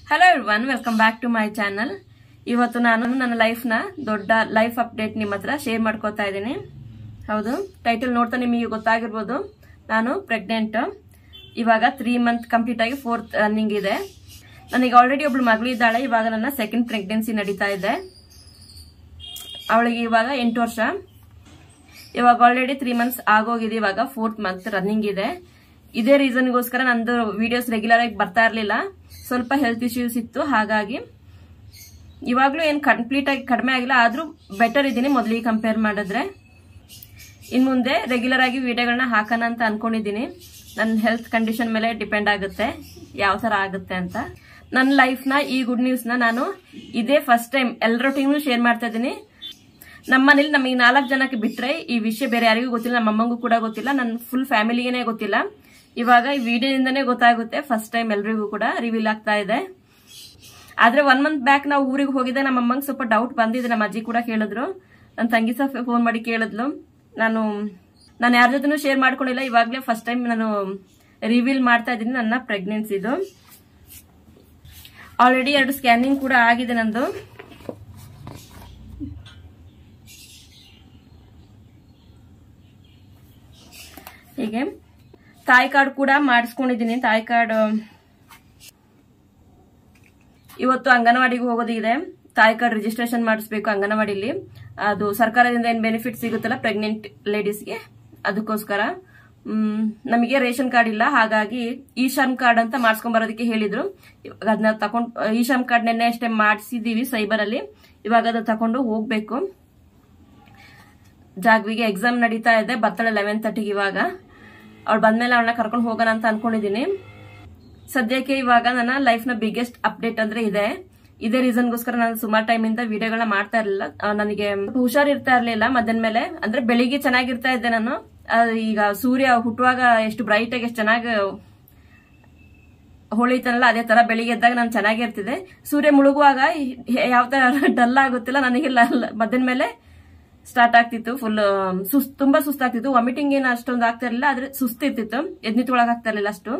Hello everyone, welcome back to my channel. ಇವತ್ತು ನಾನು ನನ್ನ ಲೈಫ್ನ ದೊಡ್ಡ ಲೈಫ್ ಅಪ್ಡೇಟ್ ನಿಮ್ಮ ಹತ್ರ ಶೇರ್ ಮಾಡ್ಕೋತಾ ಇದ್ದೀನಿ. ಹೌದು, ಟೈಟಲ್ ನೋಡ್ತಾ ನಿಮಗೆ ಗೊತ್ತಾಗಿರ್ಬೋದು, ನಾನು ಪ್ರೆಗ್ನೆಂಟ್. ಇವಾಗ 3 ಮಂತ್ ಕಂಪ್ಲೀಟ್ ಆಗಿ 4th ರನ್ನಿಂಗ್ ಇದೆ. ನನಗೆ ಆಲ್ರೆಡಿ ಒಬ್ಳು ಮಗಳಿದ್ದಾಳೆ. ಇವಾಗ ನನ್ನ ಸೆಕೆಂಡ್ ಪ್ರೆಗ್ನೆನ್ಸಿ ನಡೀತಾ ಇದೆ. ಅವಳಿಗೆ ಇವಾಗ 8 ವರ್ಷ. ಇವಾಗ ಆಲ್ರೆಡಿ 3 ಮಂತ್ಸ್ ಆಗೋಗಿದೆ. ಇವಾಗ 4th ಮಂತ್ ರನ್ನಿಂಗ್ ಇದೆ. ಇದೇ ರೀಸನ್ಗೋಸ್ಕರ ನಂದು ವಿಡಿಯೋಸ್ ರೆಗ್ಯುಲರ್ ಆಗಿ ಬರ್ತಾ ಇರಲಿಲ್ಲ. ಸ್ವಲ್ಪ ಹೆಲ್ತ್ ಇಶ್ಯೂಸ್ ಇತ್ತು. ಹಾಗಾಗಿ ಇವಾಗ್ಲೂ ಏನ್ ಕಂಪ್ಲೀಟ್ ಆಗಿ ಕಡಿಮೆ ಆಗಿಲ್ಲ, ಆದ್ರೂ ಬೆಟರ್ ಇದೀನಿ ಮೊದಲಿಗೆ ಕಂಪೇರ್ ಮಾಡಿದ್ರೆ. ಇನ್ ಮುಂದೆ ರೆಗ್ಯುಲರ್ ಆಗಿ ವಿಡಿಯೋಗಳನ್ನ ಹಾಕೋಣ ಅಂತ ಅನ್ಕೊಂಡಿದೀನಿ. ನನ್ನ ಹೆಲ್ತ್ ಕಂಡೀಷನ್ ಮೇಲೆ ಡಿಪೆಂಡ್ ಆಗುತ್ತೆ ಯಾವ ತರ ಆಗುತ್ತೆ ಅಂತ. ನನ್ನ ಲೈಫ್ ನ ಈ ಗುಡ್ ನ್ಯೂಸ್ ನ ನಾನು ಇದೇ ಫಸ್ಟ್ ಟೈಮ್ ಎಲ್ಲರೊಟ್ಟಿಗೂ ಶೇರ್ ಮಾಡ್ತಾ ಇದ್ದೀನಿ. ನಮ್ಮನೇಲಿ ನಮಗೆ 4 ಜನಕ್ಕೆ ಬಿಟ್ರೆ ಈ ವಿಷಯ ಬೇರೆ ಯಾರಿಗೂ ಗೊತ್ತಿಲ್ಲ. ನಮ್ಮ ಅಮ್ಮಂಗೂ ಕೂಡ ಗೊತ್ತಿಲ್ಲ, ನನ್ನ ಫುಲ್ ಫ್ಯಾಮಿಲಿಗೇನೆ ಗೊತ್ತಿಲ್ಲ. ಇವಾಗ ಈ ವಿಡಿಯೋದಿಂದನೇ ಗೊತ್ತಾಗುತ್ತೆ. ಫಸ್ಟ್ ಟೈಮ್ ಎಲ್ರಿಗೂ ಕೂಡ ರಿವೀಲ್ ಆಗ್ತಾ ಇದೆ. ಆದ್ರೆ 1 ಮಂತ್ ಬ್ಯಾಕ್ ನಾವು ಊರಿಗೆ ಹೋಗಿದ್ದೆ. ನಮ್ಮ ಅಮ್ಮಂಗೆ ಸ್ವಲ್ಪ ಡೌಟ್ ಬಂದಿದೆ. ನಮ್ಮ ಅಜ್ಜಿ ಕೂಡ ಕೇಳಿದ್ರು, ನನ್ನ ತಂಗಿ ಸಹ ಫೋನ್ ಮಾಡಿ ಕೇಳಿದ್ಲು. ನಾನು ಯಾರ ಜೊತೆನೂ ಶೇರ್ ಮಾಡ್ಕೊಂಡಿಲ್ಲ. ಇವಾಗ್ಲೇ ಫಸ್ಟ್ ಟೈಮ್ ನಾನು ರಿವೀಲ್ ಮಾಡ್ತಾ ಇದ್ದೀನಿ ನನ್ನ ಪ್ರೆಗ್ನೆನ್ಸಿದು. ಆಲ್ರೆಡಿ 2 ಸ್ಕ್ಯಾನಿಂಗ್ ಕೂಡ ಆಗಿದೆ ನಂದು. ಹೀಗೆ ತಾಯಿ ಕಾರ್ಡ್ ಕೂಡ ಮಾಡಿಸ್ಕೊಂಡಿದ್ದೀನಿ. ತಾಯಿ ಕಾರ್ಡ್ ಇವತ್ತು ಅಂಗನವಾಡಿಗೆ ಹೋಗೋದಿದೆ. ತಾಯಿ ಕಾರ್ಡ್ ರಿಜಿಸ್ಟ್ರೇಷನ್ ಮಾಡಿಸ್ಬೇಕು ಅಂಗನವಾಡಿಲಿ. ಅದು ಸರ್ಕಾರದಿಂದ ಏನ್ ಬೆನಿಫಿಟ್ ಸಿಗುತ್ತಲ್ಲ ಪ್ರೆಗ್ನೆಂಟ್ ಲೇಡೀಸ್ಗೆ, ಅದಕ್ಕೋಸ್ಕರ. ನಮಗೆ ರೇಷನ್ ಕಾರ್ಡ್ ಇಲ್ಲ, ಹಾಗಾಗಿ ಈ ಶ್ರಮ್ ಕಾರ್ಡ್ ಅಂತ ಮಾಡಿಸ್ಕೊಂಡ್ ಬರೋದಕ್ಕೆ ಹೇಳಿದ್ರು. ಇವಾಗ ಅದನ್ನ ತಗೊಂಡು ಈ ಶ್ರಮ್ ಕಾರ್ಡ್ ನೆನ್ನೆ ಅಷ್ಟೇ ಮಾಡಿಸಿದೀವಿ ಸೈಬರ್ ಅಲ್ಲಿ. ಇವಾಗ ಅದು ತಗೊಂಡು ಹೋಗ್ಬೇಕು. ಜಾಗ್ವಿಗೆ ಎಕ್ಸಾಮ್ ನಡೀತಾ ಇದೆ, ಬರ್ತಾಳೆ 11:30ಗೆ. ಇವಾಗ ಅವ್ಳು ಬಂದ್ಮೇಲೆ ಅವಳನ್ನ ಕರ್ಕೊಂಡು ಹೋಗೋಣ ಅಂತ ಅನ್ಕೊಂಡಿದೀನಿ. ಸದ್ಯಕ್ಕೆ ಇವಾಗ ನನ್ನ ಲೈಫ್ ನ ಬಿಗ್ಗೆಸ್ಟ್ ಅಪ್ಡೇಟ್ ಅಂದ್ರೆ ಇದೇ ರೀಸನ್ಗೋಸ್ಕರ ನಾನು ಸುಮಾರು ಟೈಮ್ ಇಂದ ವಿಡಿಯೋಗಳನ್ನ ಮಾಡ್ತಾ ಇರಲಿಲ್ಲ. ನನಗೆ ಹುಷಾರಿರ್ತಾ ಇರ್ಲಿಲ್ಲ ಮಧ್ಯಾಹ್ನ ಮೇಲೆ. ಅಂದ್ರೆ ಬೆಳಿಗ್ಗೆ ಚೆನ್ನಾಗಿರ್ತಾ ಇದ್ದೆ ನಾನು. ಈಗ ಸೂರ್ಯ ಹುಟ್ಟುವಾಗ ಎಷ್ಟು ಬ್ರೈಟ್ ಆಗಿ ಎಷ್ಟು ಚೆನ್ನಾಗಿ ಹೊಳಿತಾನಲ್ಲ, ಅದೇ ತರ ಬೆಳಿಗ್ಗೆ ಎದ್ದಾಗ ನಾನು ಚೆನ್ನಾಗಿರ್ತಿದ್ದೆ. ಸೂರ್ಯ ಮುಳುಗುವಾಗ ಯಾವ ತರ ಡಲ್ ಆಗುತ್ತಿಲ್ಲ ನನಗೆ. ಮಧ್ಯಾಹ್ನ ಮೇಲೆ ಸ್ಟಾರ್ಟ್ ಆಗ್ತಿತ್ತು, ಫುಲ್ ತುಂಬಾ ಸುಸ್ತಾಗ್ತಿತ್ತು. ವಾಮಿಟಿಂಗ್ ಏನು ಅಷ್ಟೊಂದು ಆಗ್ತಾ ಇರಲಿಲ್ಲ, ಆದ್ರೆ ಸುಸ್ತಿರ್ತಿತ್ತು. ಎದ್ನಿತ್ತೊಳಗ್ ಆಗ್ತಾ ಇರಲಿಲ್ಲ ಅಷ್ಟು.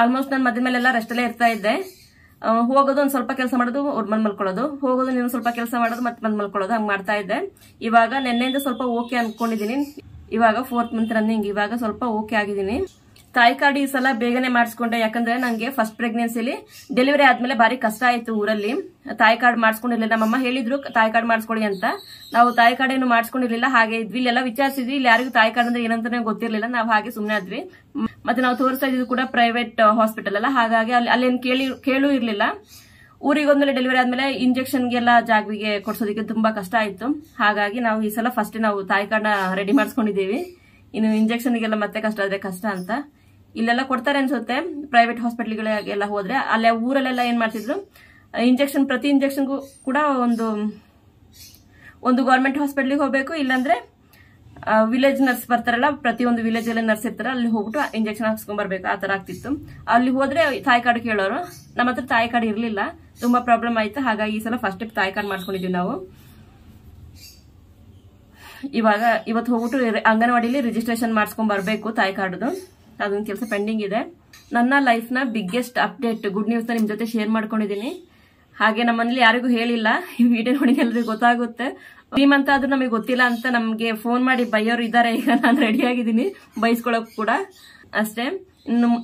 ಆಲ್ಮೋಸ್ಟ್ ನಾನು ಮಧ್ಯ ಮೇಲೆಲ್ಲ ರೆಸ್ಟಲ್ಲೇ ಇರ್ತಾ ಇದ್ದೆ. ಹೋಗೋದು ಒಂದ್ ಸ್ವಲ್ಪ ಕೆಲಸ ಮಾಡೋದು, ಬಂದ್ ಮಲ್ಕೊಳ್ಳೋದು, ಹೋಗೋದು ಇನ್ನೊಂದ್ ಸ್ವಲ್ಪ ಕೆಲಸ ಮಾಡೋದು, ಮತ್ತೆ ಬಂದ್ ಮಲ್ಕೊಳ್ಳೋದು, ಹಂಗ್ ಮಾಡ್ತಾ ಇದ್ದೆ. ಇವಾಗ ನೆನ್ನೆಯಿಂದ ಸ್ವಲ್ಪ ಓಕೆ ಅನ್ಕೊಂಡಿದೀನಿ. ಇವಾಗ 4th ಮಂತ್ ರನ್ನಿಂಗ್. ಇವಾಗ ಸ್ವಲ್ಪ ಓಕೆ ಆಗಿದ್ದೀನಿ. ತಾಯಿ ಕಾರ್ಡ್ ಈ ಸಲ ಬೇಗನೆ ಮಾಡಿಸ್ಕೊಂಡೆ. ಯಾಕಂದ್ರೆ ನಂಗೆ ಫಸ್ಟ್ ಪ್ರೆಗ್ನೆನ್ಸಿಲಿ ಡೆಲಿವರಿ ಆದ್ಮೇಲೆ ಬಾರಿ ಕಷ್ಟ ಆಯ್ತು ಊರಲ್ಲಿ. ತಾಯಿ ಕಾರ್ಡ್ ಮಾಡಿಸ್ಕೊಂಡಿರ್ಲಿಲ್ಲ. ನಮ್ಮಮ್ಮ ಹೇಳಿದ್ರು ತಾಯಿ ಕಾರ್ಡ್ ಮಾಡಿಸ್ಕೊಳ್ಳಿ ಅಂತ. ನಾವು ತಾಯಿ ಕಾರ್ಡ್ ಏನು ಮಾಡಿಸ್ಕೊಂಡಿರ್ಲಿಲ್ಲ, ಹಾಗೆ ಇದ್ವಿ. ಇಲ್ಲೆಲ್ಲ ವಿಚಾರಿಸಿದ್ವಿ, ಇಲ್ಲಿ ಯಾರಿಗೂ ತಾಯಿ ಕಾರ್ಡ್ ಅಂದ್ರೆ ಏನಂತಾನೆ ಗೊತ್ತಿರ್ಲಿಲ್ಲ. ನಾವು ಹಾಗೆ ಸುಮ್ನೆ ಆದ್ವಿ. ಮತ್ತೆ ನಾವು ತೋರಿಸ್ತಾ ಇದ್ದು ಕೂಡ ಪ್ರೈವೇಟ್ ಹಾಸ್ಪಿಟಲ್ ಅಲ್ಲ, ಹಾಗಾಗಿ ಅಲ್ಲೇನು ಕೇಳು ಇರ್ಲಿಲ್ಲ. ಊರಿಗೆ ಹೋದ್ಮೇಲೆ ಡೆಲಿವರಿ ಆದ್ಮೇಲೆ ಇಂಜೆಕ್ಷನ್ಗೆಲ್ಲ ಜಾಗ್ವಿಗೆ ಕೊಡ್ಸೋದಕ್ಕೆ ತುಂಬಾ ಕಷ್ಟ ಆಯ್ತು. ಹಾಗಾಗಿ ನಾವು ಈ ಸಲ ಫಸ್ಟ್ ನಾವು ತಾಯಿ ಕಾರ್ಡ್ನ ರೆಡಿ ಮಾಡಿಸ್ಕೊಂಡಿದೀವಿ. ಇನ್ನು ಇಂಜೆಕ್ಷನ್ಗೆಲ್ಲ ಮತ್ತೆ ಕಷ್ಟ ಆದ್ರೆ ಕಷ್ಟ ಅಂತ. ಇಲ್ಲೆಲ್ಲ ಕೊಡ್ತಾರೆ ಅನ್ಸುತ್ತೆ ಪ್ರೈವೇಟ್ ಹಾಸ್ಪಿಟಲ್ಗಳಿಗೆಲ್ಲ ಹೋದ್ರೆ. ಅಲ್ಲೇ ಊರಲ್ಲೆಲ್ಲ ಏನ್ ಮಾಡ್ತಿದ್ರು, ಇಂಜೆಕ್ಷನ್ ಪ್ರತಿ ಇಂಜೆಕ್ಷನ್ಗೂ ಕೂಡ ಒಂದು ಗವರ್ಮೆಂಟ್ ಹಾಸ್ಪಿಟಲ್ಗೆ ಹೋಗ್ಬೇಕು, ಇಲ್ಲಾಂದ್ರೆ ವಿಲೇಜ್ ನರ್ಸ್ ಬರ್ತಾರಲ್ಲ, ಪ್ರತಿಯೊಂದು ವಿಲೇಜ್ ಅಲ್ಲಿ ನರ್ಸ್ ಇರ್ತಾರ, ಅಲ್ಲಿ ಹೋಗ್ಬಿಟ್ಟು ಇಂಜೆಕ್ಷನ್ ಹಾಕ್ಸ್ಕೊಂಡ್ ಬರ್ಬೇಕು. ಆ ತರ ಆಗ್ತಿತ್ತು. ಅಲ್ಲಿ ಹೋದ್ರೆ ತಾಯಿ ಕಾರ್ಡ್ ಕೇಳೋರು. ನಮ್ಮ ಹತ್ರ ತಾಯಿ ಕಾರ್ಡ್ ಇರ್ಲಿಲ್ಲ, ತುಂಬಾ ಪ್ರಾಬ್ಲಮ್ ಆಯ್ತು. ಹಾಗಾಗಿ ಈ ಸಲ ಫಸ್ಟ್ ತಾಯಿ ಕಾರ್ಡ್ ಮಾಡ್ಕೊಂಡಿದ್ವಿ ನಾವು. ಇವತ್ತು ಹೋಗ್ಬಿಟ್ಟು ಅಂಗನವಾಡಿಲಿ ರಿಜಿಸ್ಟ್ರೇಷನ್ ಮಾಡಿಸ್ಕೊಂಡ್ ಬರ್ಬೇಕು ತಾಯಿ ಕಾರ್ಡ್ದು. ಅದೊಂದು ಕೆಲಸ ಪೆಂಡಿಂಗ್ ಇದೆ. ನನ್ನ ಲೈಫ್ ನ ಬಿಗ್ಗೆಸ್ಟ್ ಅಪ್ಡೇಟ್, ಗುಡ್ ನ್ಯೂಸ್ ನ ನಿಮ್ ಜೊತೆ ಶೇರ್ ಮಾಡ್ಕೊಂಡಿದೀನಿ. ಹಾಗೆ ನಮ್ಮನೇಲಿ ಯಾರಿಗೂ ಹೇಳಿಲ್ಲ. ಈ ವಿಡಿಯೋ ನೋಡಿ ಎಲ್ರಿಗೂ ಗೊತ್ತಾಗುತ್ತೆ. 3 ಮಂತ್ ಆದ್ರೂ ನಮಗೆ ಗೊತ್ತಿಲ್ಲ ಅಂತ ನಮ್ಗೆ ಫೋನ್ ಮಾಡಿ ಬೈಯೋರು ಇದ್ದಾರೆ. ಈಗ ನಾನು ರೆಡಿ ಆಗಿದ್ದೀನಿ ಬೈಸ್ಕೊಳಕ್ ಕೂಡ. ಅಷ್ಟೇ,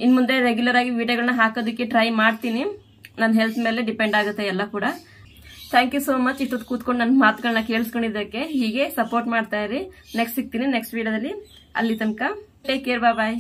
ಇನ್ ಮುಂದೆ ರೆಗ್ಯುಲರ್ ಆಗಿ ವಿಡಿಯೋಗಳನ್ನ ಹಾಕೋದಕ್ಕೆ ಟ್ರೈ ಮಾಡ್ತೀನಿ. ನನ್ನ ಹೆಲ್ತ್ ಮೇಲೆ ಡಿಪೆಂಡ್ ಆಗುತ್ತೆ ಎಲ್ಲ ಕೂಡ. ಥ್ಯಾಂಕ್ ಯು ಸೋ ಮಚ್ ಇಷ್ಟೊತ್ತು ಕೂತ್ಕೊಂಡು ನನ್ನ ಮಾತುಗಳನ್ನ ಕೇಳಿಸ್ಕೊಂಡಿದ್ದಕ್ಕೆ. ಹೀಗೆ ಸಪೋರ್ಟ್ ಮಾಡ್ತಾ ಇರಿ. ನೆಕ್ಸ್ಟ್ ಸಿಗ್ತೀನಿ ನೆಕ್ಸ್ಟ್ ವಿಡಿಯೋದಲ್ಲಿ. ಅಲ್ಲಿ ತನಕ ಟೇಕ್ ಕೇರ್, ಬಾಯ್.